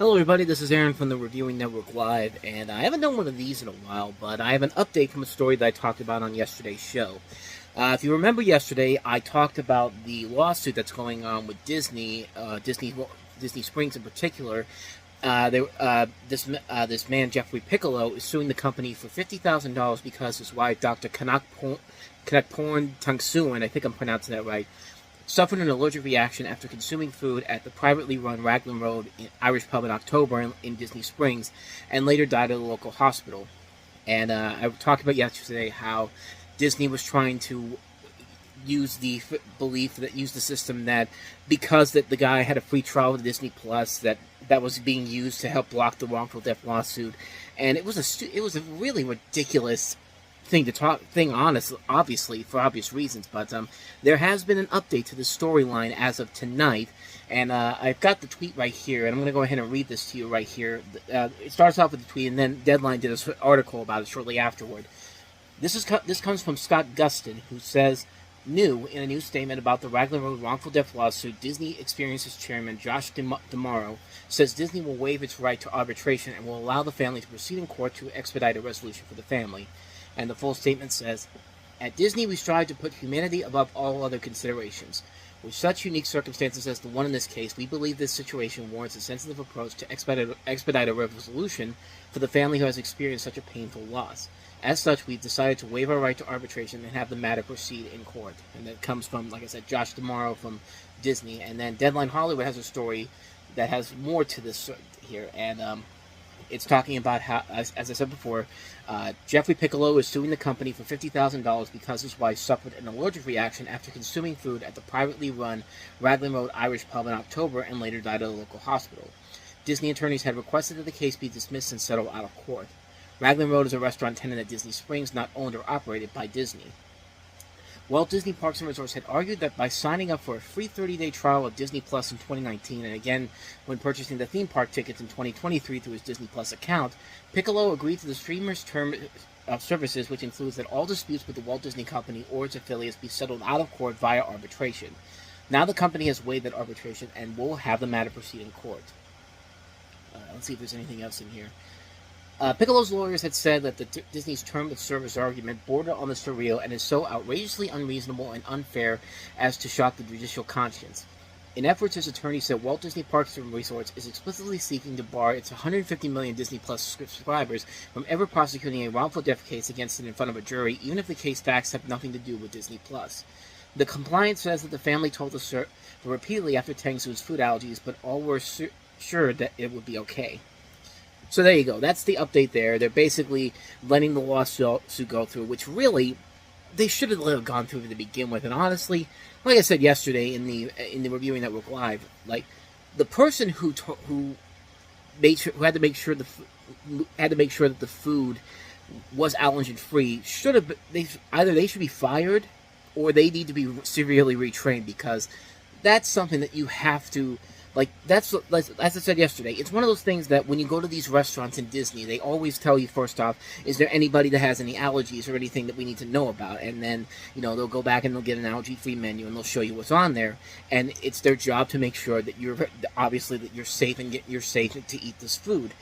Hello everybody, this is Aaron from the Reviewing Network Live, and I haven't done one of these in a while, but I have an update from a story that I talked about on yesterday's show. If you remember yesterday, I talked about the lawsuit that's going on with Disney, Disney Springs in particular. This man, Jeffrey Piccolo, is suing the company for $50,000 because his wife, Dr. Kanakporn Tungsuan, I think I'm pronouncing that right, suffered an allergic reaction after consuming food at the privately run Raglan Road Irish pub in October in Disney Springs, and later died at a local hospital. And I talked about yesterday how Disney was trying to use the system that because the guy had a free trial with Disney Plus, that was being used to help block the wrongful death lawsuit, and it was a really ridiculous obviously, for obvious reasons, but there has been an update to the storyline as of tonight, and I've got the tweet right here, and I'm going to go ahead and read this to you right here. It starts off with the tweet, and then Deadline did an article about it shortly afterward. This comes from Scott Gustin, who says, new in a new statement about the Raglan Road wrongful death lawsuit, Disney Experiences chairman Josh D'Amaro says Disney will waive its right to arbitration and will allow the family to proceed in court to expedite a resolution for the family. And the full statement says, at Disney, we strive to put humanity above all other considerations. With such unique circumstances as the one in this case, we believe this situation warrants a sensitive approach to expedite a resolution for the family who has experienced such a painful loss. As such, we've decided to waive our right to arbitration and have the matter proceed in court. And that comes from, like I said, Josh D'Amaro from Disney. And then Deadline Hollywood has a story that has more to this here. And it's talking about how, as I said before, Jeffrey Piccolo is suing the company for $50,000 because his wife suffered an allergic reaction after consuming food at the privately run Raglan Road Irish pub in October and later died at a local hospital. Disney attorneys had requested that the case be dismissed and settle out of court. Raglan Road is a restaurant tenant at Disney Springs, not owned or operated by Disney. Walt Disney Parks and Resorts had argued that by signing up for a free 30-day trial of Disney Plus in 2019, and again when purchasing the theme park tickets in 2023 through his Disney Plus account, Piccolo agreed to the streamer's term of services, which includes that all disputes with the Walt Disney Company or its affiliates be settled out of court via arbitration. Now the company has waived that arbitration and will have the matter proceed in court. Let's see if there's anything else in here. Piccolo's lawyers had said that Disney's term of service argument bordered on the surreal and is so outrageously unreasonable and unfair as to shock the judicial conscience. In efforts, his attorney said Walt Disney Parks and Resorts is explicitly seeking to bar its 150 million Disney Plus subscribers from ever prosecuting a wrongful death case against it in front of a jury, even if the case facts have nothing to do with Disney Plus. The complaint says that the family told the server repeatedly after Tangsu's food allergies, but all were sure that it would be okay. So there you go. That's the update there. They're basically letting the lawsuit go through, which really they should have gone through to begin with. And honestly, like I said yesterday in the Reviewing Network Live, like the person who had to make sure that the food was allergen free should have either they should be fired or they need to be severely retrained, because that's something that you have to. Like, as I said yesterday, it's one of those things that when you go to these restaurants in Disney, they always tell you, first off, is there anybody that has any allergies or anything that we need to know about? And then, they'll go back and they'll get an allergy-free menu and they'll show you what's on there. And it's their job to make sure that you're safe and you're safe to eat this food.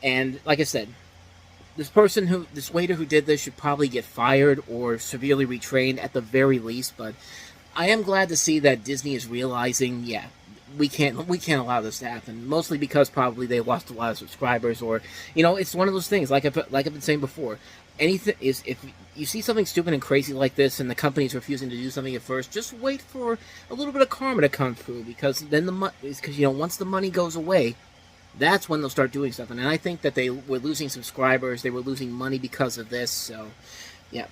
And like I said, this waiter who did this should probably get fired or severely retrained at the very least. But I am glad to see that Disney is realizing, yeah, we can't allow this to happen. Mostly because probably they lost a lot of subscribers, or it's one of those things. Like I've been saying before, anything is, if you see something stupid and crazy like this, and the company's refusing to do something at first, just wait for a little bit of karma to come through, because then once the money goes away, that's when they'll start doing something. And I think that they were losing subscribers, they were losing money because of this. So yeah.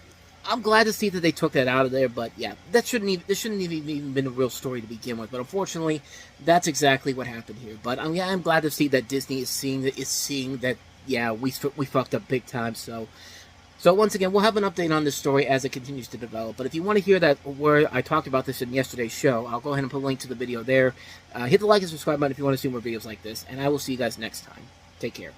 I'm glad to see that they took that out of there, but yeah, this shouldn't even been a real story to begin with. But unfortunately, that's exactly what happened here. But yeah, I'm glad to see that Disney is seeing that yeah, we fucked up big time. So once again, we'll have an update on this story as it continues to develop. But if you want to hear that where I talked about this in yesterday's show, I'll go ahead and put a link to the video there. Hit the like and subscribe button if you want to see more videos like this, and I will see you guys next time. Take care.